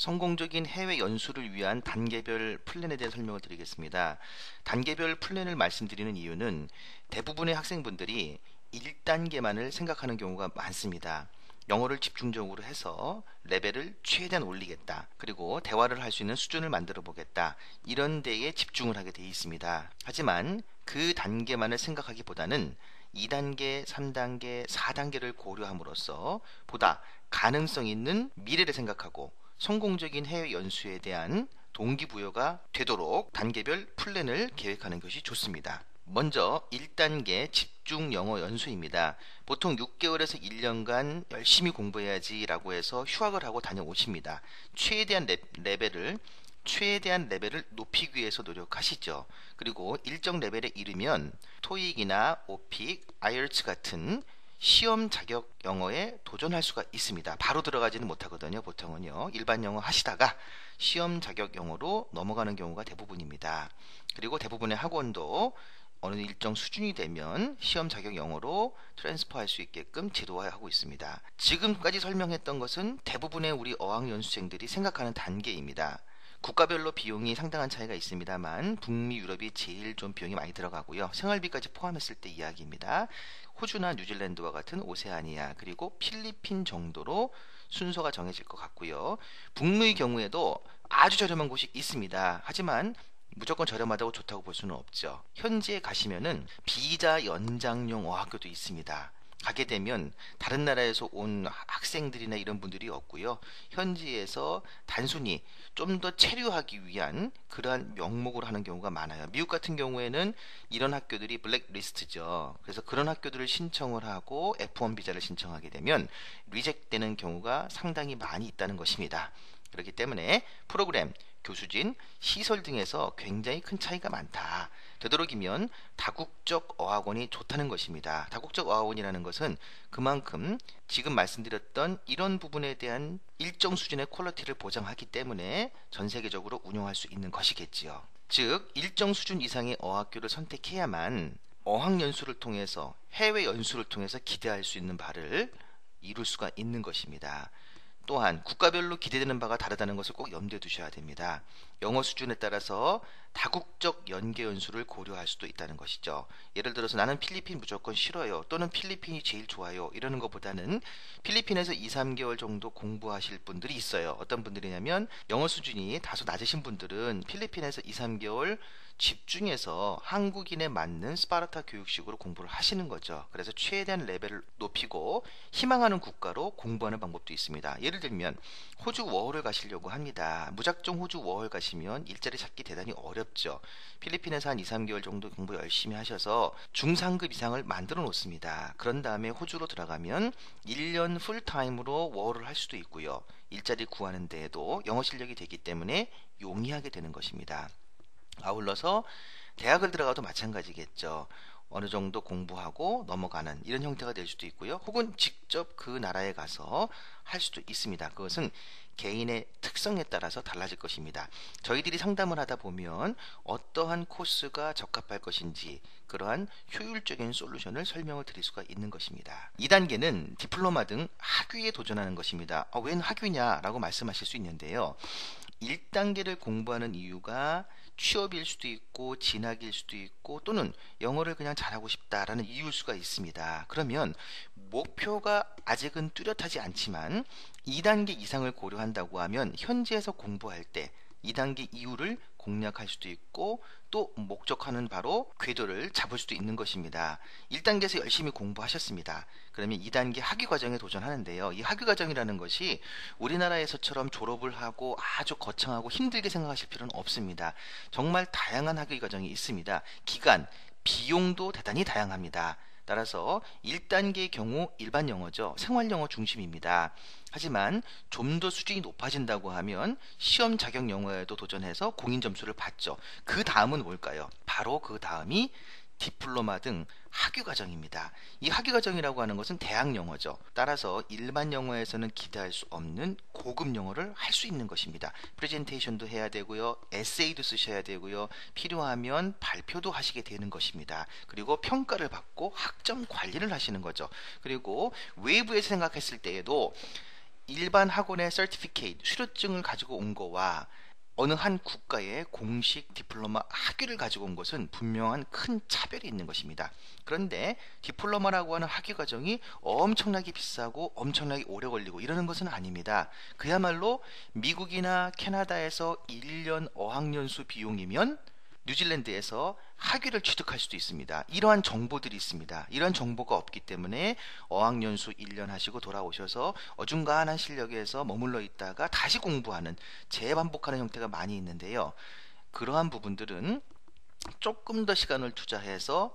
성공적인 해외 연수를 위한 단계별 플랜에 대한 설명을 드리겠습니다. 단계별 플랜을 말씀드리는 이유는 대부분의 학생분들이 1단계만을 생각하는 경우가 많습니다. 영어를 집중적으로 해서 레벨을 최대한 올리겠다. 그리고 대화를 할 수 있는 수준을 만들어 보겠다. 이런 데에 집중을 하게 되어 있습니다. 하지만 그 단계만을 생각하기보다는 2단계, 3단계, 4단계를 고려함으로써 보다 가능성 있는 미래를 생각하고 성공적인 해외 연수에 대한 동기부여가 되도록 단계별 플랜을 계획하는 것이 좋습니다. 먼저 1단계 집중 영어 연수입니다. 보통 6개월에서 1년간 열심히 공부해야지 라고 해서 휴학을 하고 다녀오십니다. 최대한 레벨을 높이기 위해서 노력하시죠. 그리고 일정 레벨에 이르면 토익이나 오픽, 아이엘츠 같은 시험 자격 영어에 도전할 수가 있습니다. 바로 들어가지는 못하거든요. 보통은요. 일반 영어 하시다가 시험 자격 영어로 넘어가는 경우가 대부분입니다. 그리고 대부분의 학원도 어느 일정 수준이 되면 시험 자격 영어로 트랜스퍼할 수 있게끔 제도화하고 있습니다. 지금까지 설명했던 것은 대부분의 우리 어학연수생들이 생각하는 단계입니다. 국가별로 비용이 상당한 차이가 있습니다만 북미, 유럽이 제일 좀 비용이 많이 들어가고요. 생활비까지 포함했을 때 이야기입니다. 호주나 뉴질랜드와 같은 오세아니아 그리고 필리핀 정도로 순서가 정해질 것 같고요. 북미의 경우에도 아주 저렴한 곳이 있습니다. 하지만 무조건 저렴하다고 좋다고 볼 수는 없죠. 현지에 가시면은 비자 연장용 어학교도 있습니다. 가게 되면 다른 나라에서 온 학생들이나 이런 분들이 없고요. 현지에서 단순히 좀 더 체류하기 위한 그러한 명목으로 하는 경우가 많아요. 미국 같은 경우에는 이런 학교들이 블랙리스트죠. 그래서 그런 학교들을 신청을 하고 F1 비자를 신청하게 되면 리젝되는 경우가 상당히 많이 있다는 것입니다. 그렇기 때문에 프로그램, 교수진, 시설 등에서 굉장히 큰 차이가 많다. 되도록이면 다국적 어학원이 좋다는 것입니다. 다국적 어학원이라는 것은 그만큼 지금 말씀드렸던 이런 부분에 대한 일정 수준의 퀄리티를 보장하기 때문에 전 세계적으로 운영할 수 있는 것이겠지요. 즉 일정 수준 이상의 어학교를 선택해야만 어학연수를 통해서 해외 연수를 통해서 기대할 수 있는 바를 이룰 수가 있는 것입니다. 또한 국가별로 기대되는 바가 다르다는 것을 꼭 염두에 두셔야 됩니다. 영어 수준에 따라서 다국적 연계 연수를 고려할 수도 있다는 것이죠. 예를 들어서 나는 필리핀 무조건 싫어요. 또는 필리핀이 제일 좋아요. 이러는 것보다는 필리핀에서 2, 3개월 정도 공부하실 분들이 있어요. 어떤 분들이냐면 영어 수준이 다소 낮으신 분들은 필리핀에서 2, 3개월 집중해서 한국인에 맞는 스파르타 교육식으로 공부를 하시는 거죠. 그래서 최대한 레벨을 높이고 희망하는 국가로 공부하는 방법도 있습니다. 예를 들면 호주 워홀을 가시려고 합니다. 무작정 호주 워홀 가시면 일자리 찾기 대단히 어렵죠. 필리핀에서 한 2, 3개월 정도 공부 열심히 하셔서 중상급 이상을 만들어 놓습니다. 그런 다음에 호주로 들어가면 1년 풀타임으로 워홀을 할 수도 있고요. 일자리 구하는 데에도 영어 실력이 되기 때문에 용이하게 되는 것입니다. 아울러서 대학을 들어가도 마찬가지겠죠. 어느 정도 공부하고 넘어가는 이런 형태가 될 수도 있고요. 혹은 직접 그 나라에 가서 할 수도 있습니다. 그것은 개인의 특성에 따라서 달라질 것입니다. 저희들이 상담을 하다 보면 어떠한 코스가 적합할 것인지 그러한 효율적인 솔루션을 설명을 드릴 수가 있는 것입니다. 2단계는 디플로마 등 학위에 도전하는 것입니다. 웬 학위냐라고 말씀하실 수 있는데요. 1단계를 공부하는 이유가 취업일 수도 있고 진학일 수도 있고 또는 영어를 그냥 잘하고 싶다라는 이유일 수가 있습니다. 그러면 목표가 아직은 뚜렷하지 않지만 2단계 이상을 고려한다고 하면 현지에서 공부할 때 2단계 이후를 공략할 수도 있고 또 목적하는 바로 궤도를 잡을 수도 있는 것입니다. 1단계에서 열심히 공부하셨습니다. 그러면 2단계 학위 과정에 도전하는데요. 이 학위 과정이라는 것이 우리나라에서처럼 졸업을 하고 아주 거창하고 힘들게 생각하실 필요는 없습니다. 정말 다양한 학위 과정이 있습니다. 기간, 비용도 대단히 다양합니다. 따라서 1단계의 경우 일반 영어죠. 생활 영어 중심입니다. 하지만 좀 더 수준이 높아진다고 하면 시험 자격 영어에도 도전해서 공인 점수를 받죠. 그 다음은 뭘까요? 바로 그 다음이 디플로마 등 학위 과정입니다. 이 학위 과정이라고 하는 것은 대학 영어죠. 따라서 일반 영어에서는 기대할 수 없는 고급 영어를 할 수 있는 것입니다. 프레젠테이션도 해야 되고요. 에세이도 쓰셔야 되고요. 필요하면 발표도 하시게 되는 것입니다. 그리고 평가를 받고 학점 관리를 하시는 거죠. 그리고 외부에서 생각했을 때에도 일반 학원의 서티피케이트 수료증을 가지고 온 거와 어느 한 국가의 공식 디플로마 학위를 가지고 온 것은 분명한 큰 차별이 있는 것입니다. 그런데 디플로마라고 하는 학위 과정이 엄청나게 비싸고 엄청나게 오래 걸리고 이러는 것은 아닙니다. 그야말로 미국이나 캐나다에서 1년 어학연수 비용이면 뉴질랜드에서 학위를 취득할 수도 있습니다. 이러한 정보들이 있습니다. 이러한 정보가 없기 때문에 어학연수 1년 하시고 돌아오셔서 어중간한 실력에서 머물러 있다가 다시 공부하는 재반복하는 형태가 많이 있는데요. 그러한 부분들은 조금 더 시간을 투자해서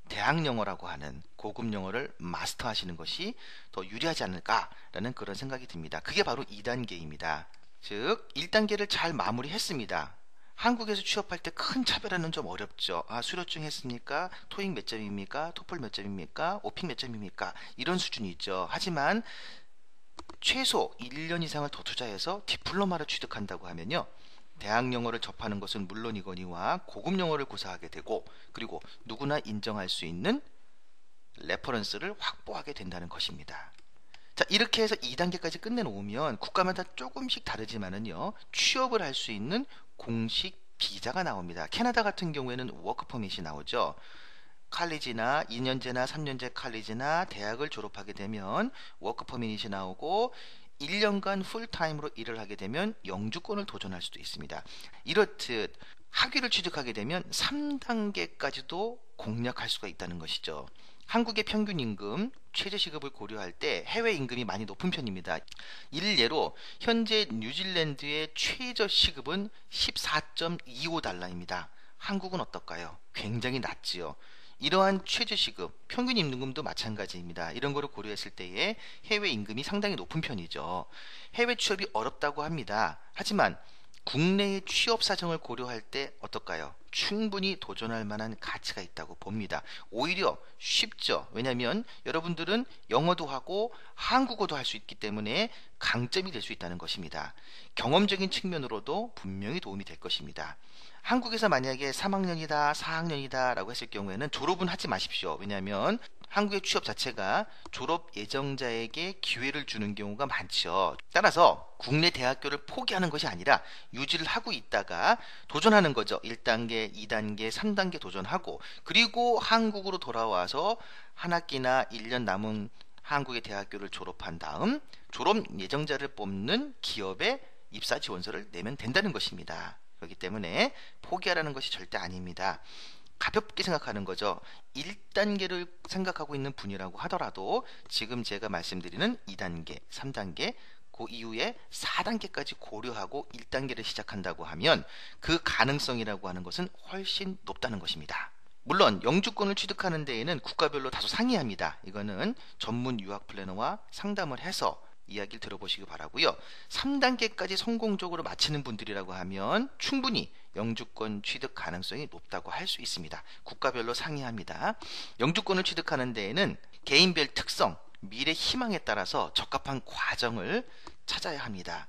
대학 영어라고 하는 고급 영어를 마스터하시는 것이 더 유리하지 않을까라는 그런 생각이 듭니다. 그게 바로 2단계입니다. 즉 1단계를 잘 마무리했습니다. 한국에서 취업할 때 큰 차별화는 좀 어렵죠. 수료증 했습니까? 토익 몇 점입니까? 토플 몇 점입니까? 오픽 몇 점입니까? 이런 수준이 있죠. 하지만 최소 1년 이상을 더 투자해서 디플로마를 취득한다고 하면요. 대학 영어를 접하는 것은 물론이거니와 고급 영어를 구사하게 되고 그리고 누구나 인정할 수 있는 레퍼런스를 확보하게 된다는 것입니다. 자, 이렇게 해서 2단계까지 끝내놓으면 국가마다 조금씩 다르지만은요. 취업을 할 수 있는 공식 비자가 나옵니다. 캐나다 같은 경우에는 워크 퍼밋이 나오죠. 칼리지나 2년제나 3년제 칼리지나 대학을 졸업하게 되면 워크 퍼밋이 나오고 1년간 풀타임으로 일을 하게 되면 영주권을 도전할 수도 있습니다. 이렇듯 학위를 취득하게 되면 3단계까지도 공략할 수가 있다는 것이죠. 한국의 평균 임금, 최저시급을 고려할 때 해외 임금이 많이 높은 편입니다. 일례로 현재 뉴질랜드의 최저시급은 14.25달러입니다. 한국은 어떨까요? 굉장히 낮지요. 이러한 최저시급, 평균 임금도 마찬가지입니다. 이런 거를 고려했을 때에 해외 임금이 상당히 높은 편이죠. 해외 취업이 어렵다고 합니다. 하지만 국내의 취업 사정을 고려할 때 어떨까요? 충분히 도전할 만한 가치가 있다고 봅니다. 오히려 쉽죠. 왜냐하면 여러분들은 영어도 하고 한국어도 할 수 있기 때문에 강점이 될 수 있다는 것입니다. 경험적인 측면으로도 분명히 도움이 될 것입니다. 한국에서 만약에 3학년이다, 4학년이다 라고 했을 경우에는 졸업은 하지 마십시오. 왜냐하면 한국의 취업 자체가 졸업 예정자에게 기회를 주는 경우가 많죠. 따라서 국내 대학교를 포기하는 것이 아니라 유지를 하고 있다가 도전하는 거죠. 1단계, 2단계, 3단계 도전하고 그리고 한국으로 돌아와서 한 학기나 1년 남은 한국의 대학교를 졸업한 다음 졸업 예정자를 뽑는 기업에 입사 지원서를 내면 된다는 것입니다. 그렇기 때문에 포기하라는 것이 절대 아닙니다. 가볍게 생각하는 거죠. 1단계를 생각하고 있는 분이라고 하더라도 지금 제가 말씀드리는 2단계, 3단계, 그 이후에 4단계까지 고려하고 1단계를 시작한다고 하면 그 가능성이라고 하는 것은 훨씬 높다는 것입니다. 물론 영주권을 취득하는 데에는 국가별로 다소 상이합니다. 이거는 전문 유학 플래너와 상담을 해서 이야기를 들어보시기 바라고요. 3단계까지 성공적으로 마치는 분들이라고 하면 충분히 영주권 취득 가능성이 높다고 할 수 있습니다. 국가별로 상이합니다. 영주권을 취득하는 데에는 개인별 특성, 미래 희망에 따라서 적합한 과정을 찾아야 합니다.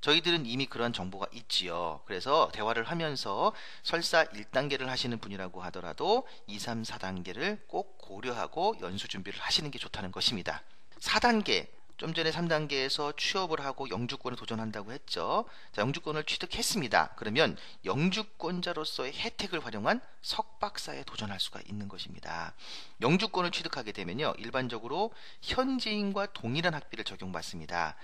저희들은 이미 그런 정보가 있지요. 그래서 대화를 하면서 설사 1단계를 하시는 분이라고 하더라도 2, 3, 4단계를 꼭 고려하고 연수 준비를 하시는 게 좋다는 것입니다. 4단계, 좀 전에 3단계에서 취업을 하고 영주권에 도전한다고 했죠. 자, 영주권을 취득했습니다. 그러면 영주권자로서의 혜택을 활용한 석박사에 도전할 수가 있는 것입니다. 영주권을 취득하게 되면요. 일반적으로 현지인과 동일한 학비를 적용받습니다.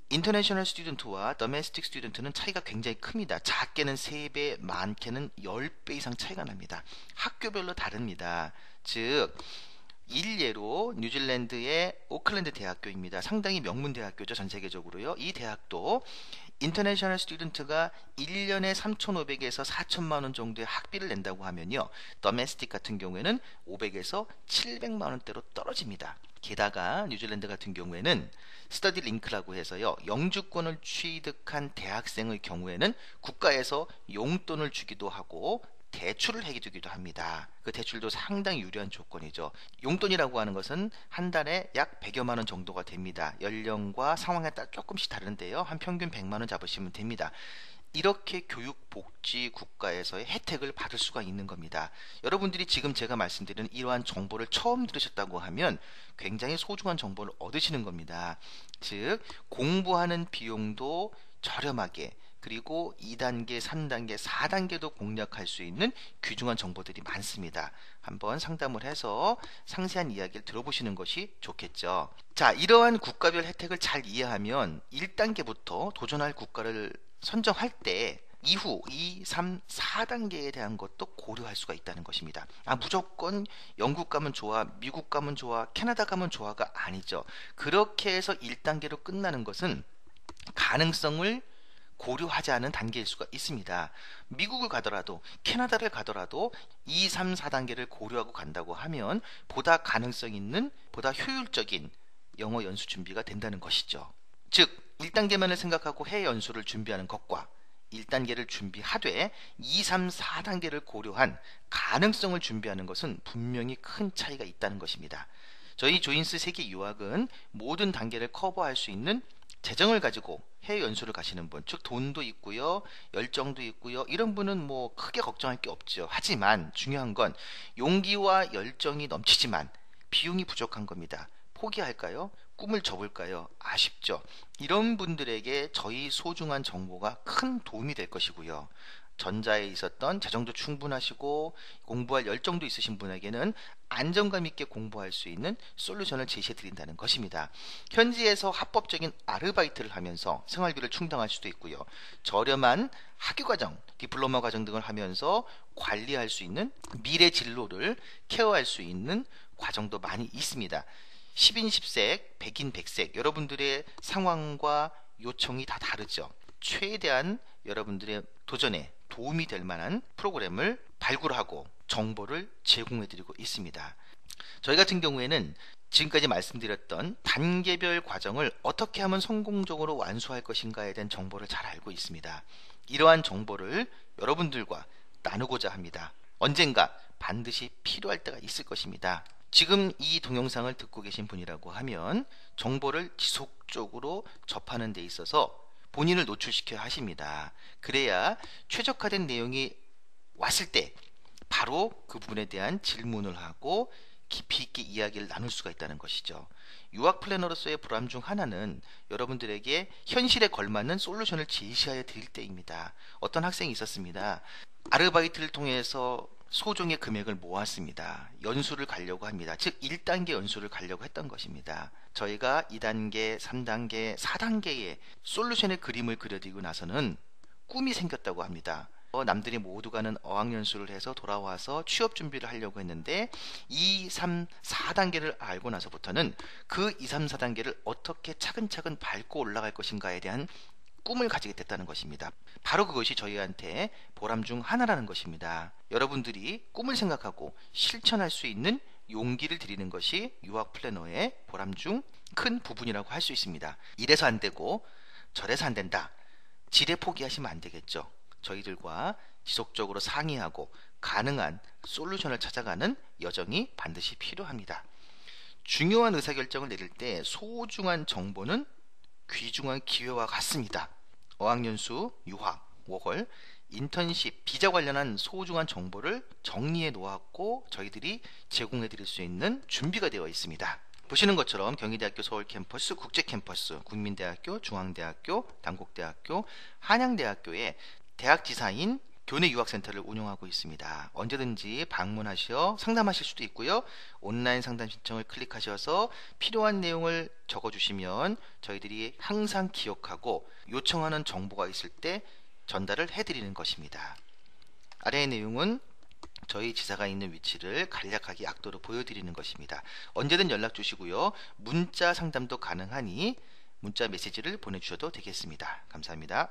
인터내셔널 스튜던트와 더메스틱 스튜던트는 차이가 굉장히 큽니다. 작게는 3배, 많게는 10배 이상 차이가 납니다. 학교별로 다릅니다. 즉 일례로 뉴질랜드의 오클랜드 대학교입니다. 상당히 명문 대학교죠. 전 세계적으로요. 이 대학도 인터내셔널 스튜던트가 1년에 3,500에서 4천만 원 정도의 학비를 낸다고 하면요. 더메스틱 같은 경우에는 500에서 700만 원대로 떨어집니다. 게다가 뉴질랜드 같은 경우에는 스터디 링크라고 해서요. 영주권을 취득한 대학생의 경우에는 국가에서 용돈을 주기도 하고 대출을 해주기도 합니다. 그 대출도 상당히 유리한 조건이죠. 용돈이라고 하는 것은 한 달에 약 100여만 원 정도가 됩니다. 연령과 상황에 따라 조금씩 다른데요. 한 평균 100만 원 잡으시면 됩니다. 이렇게 교육 사회복지국가에서의 혜택을 받을 수가 있는 겁니다. 여러분들이 지금 제가 말씀드리는 이러한 정보를 처음 들으셨다고 하면 굉장히 소중한 정보를 얻으시는 겁니다. 즉, 공부하는 비용도 저렴하게, 그리고 2단계, 3단계, 4단계도 공략할 수 있는 귀중한 정보들이 많습니다. 한번 상담을 해서 상세한 이야기를 들어보시는 것이 좋겠죠. 자, 이러한 국가별 혜택을 잘 이해하면 1단계부터 도전할 국가를 선정할 때 이후 2, 3, 4단계에 대한 것도 고려할 수가 있다는 것입니다. 무조건 영국 가면 좋아, 미국 가면 좋아, 캐나다 가면 좋아가 아니죠. 그렇게 해서 1단계로 끝나는 것은 가능성을 고려하지 않은 단계일 수가 있습니다. 미국을 가더라도 캐나다를 가더라도 2, 3, 4단계를 고려하고 간다고 하면 보다 가능성 있는, 보다 효율적인 영어 연수 준비가 된다는 것이죠. 즉, 1단계만을 생각하고 해외 연수를 준비하는 것과 1단계를 준비하되 2, 3, 4단계를 고려한 가능성을 준비하는 것은 분명히 큰 차이가 있다는 것입니다. 저희 조인스 세계 유학은 모든 단계를 커버할 수 있는 재정을 가지고 해외 연수를 가시는 분, 즉 돈도 있고요, 열정도 있고요, 이런 분은 뭐 크게 걱정할 게 없죠. 하지만 중요한 건 용기와 열정이 넘치지만 비용이 부족한 겁니다. 포기할까요? 꿈을 접을까요? 아쉽죠. 이런 분들에게 저희 소중한 정보가 큰 도움이 될 것이고요. 전자에 있었던 재정도 충분하시고 공부할 열정도 있으신 분에게는 안정감 있게 공부할 수 있는 솔루션을 제시해 드린다는 것입니다. 현지에서 합법적인 아르바이트를 하면서 생활비를 충당할 수도 있고요. 저렴한 학위과정, 디플로마 과정 등을 하면서 관리할 수 있는 미래 진로를 케어할 수 있는 과정도 많이 있습니다. 10인 10색, 100인 100색, 여러분들의 상황과 요청이 다 다르죠. 최대한 여러분들의 도전에 도움이 될 만한 프로그램을 발굴하고 정보를 제공해드리고 있습니다. 저희 같은 경우에는 지금까지 말씀드렸던 단계별 과정을 어떻게 하면 성공적으로 완수할 것인가에 대한 정보를 잘 알고 있습니다. 이러한 정보를 여러분들과 나누고자 합니다. 언젠가 반드시 필요할 때가 있을 것입니다. 지금 이 동영상을 듣고 계신 분이라고 하면 정보를 지속적으로 접하는 데 있어서 본인을 노출시켜야 하십니다. 그래야 최적화된 내용이 왔을 때 바로 그 부분에 대한 질문을 하고 깊이 있게 이야기를 나눌 수가 있다는 것이죠. 유학 플래너로서의 보람 중 하나는 여러분들에게 현실에 걸맞는 솔루션을 제시하여 드릴 때입니다. 어떤 학생이 있었습니다. 아르바이트를 통해서 소정의 금액을 모았습니다. 연수를 가려고 합니다. 즉 1단계 연수를 가려고 했던 것입니다. 저희가 2단계, 3단계, 4단계의 솔루션의 그림을 그려드리고 나서는 꿈이 생겼다고 합니다. 남들이 모두 가는 어학연수를 해서 돌아와서 취업 준비를 하려고 했는데 2, 3, 4단계를 알고 나서부터는 그 2, 3, 4단계를 어떻게 차근차근 밟고 올라갈 것인가에 대한 꿈을 가지게 됐다는 것입니다. 바로 그것이 저희한테 보람 중 하나라는 것입니다. 여러분들이 꿈을 생각하고 실천할 수 있는 용기를 드리는 것이 유학 플래너의 보람 중 큰 부분이라고 할 수 있습니다. 이래서 안 되고 저래서 안 된다. 지레 포기하시면 안 되겠죠. 저희들과 지속적으로 상의하고 가능한 솔루션을 찾아가는 여정이 반드시 필요합니다. 중요한 의사결정을 내릴 때 소중한 정보는 귀중한 기회와 같습니다. 어학연수, 유학, 워홀, 인턴십, 비자 관련한 소중한 정보를 정리해 놓았고 저희들이 제공해 드릴 수 있는 준비가 되어 있습니다. 보시는 것처럼 경희대학교 서울 캠퍼스, 국제캠퍼스, 국민대학교, 중앙대학교, 단국대학교, 한양대학교에 대학지사인 교내 유학센터를 운영하고 있습니다. 언제든지 방문하셔 상담하실 수도 있고요. 온라인 상담 신청을 클릭하셔서 필요한 내용을 적어주시면 저희들이 항상 기억하고 요청하는 정보가 있을 때 전달을 해드리는 것입니다. 아래의 내용은 저희 지사가 있는 위치를 간략하게 약도로 보여드리는 것입니다. 언제든 연락 주시고요. 문자 상담도 가능하니 문자 메시지를 보내주셔도 되겠습니다. 감사합니다.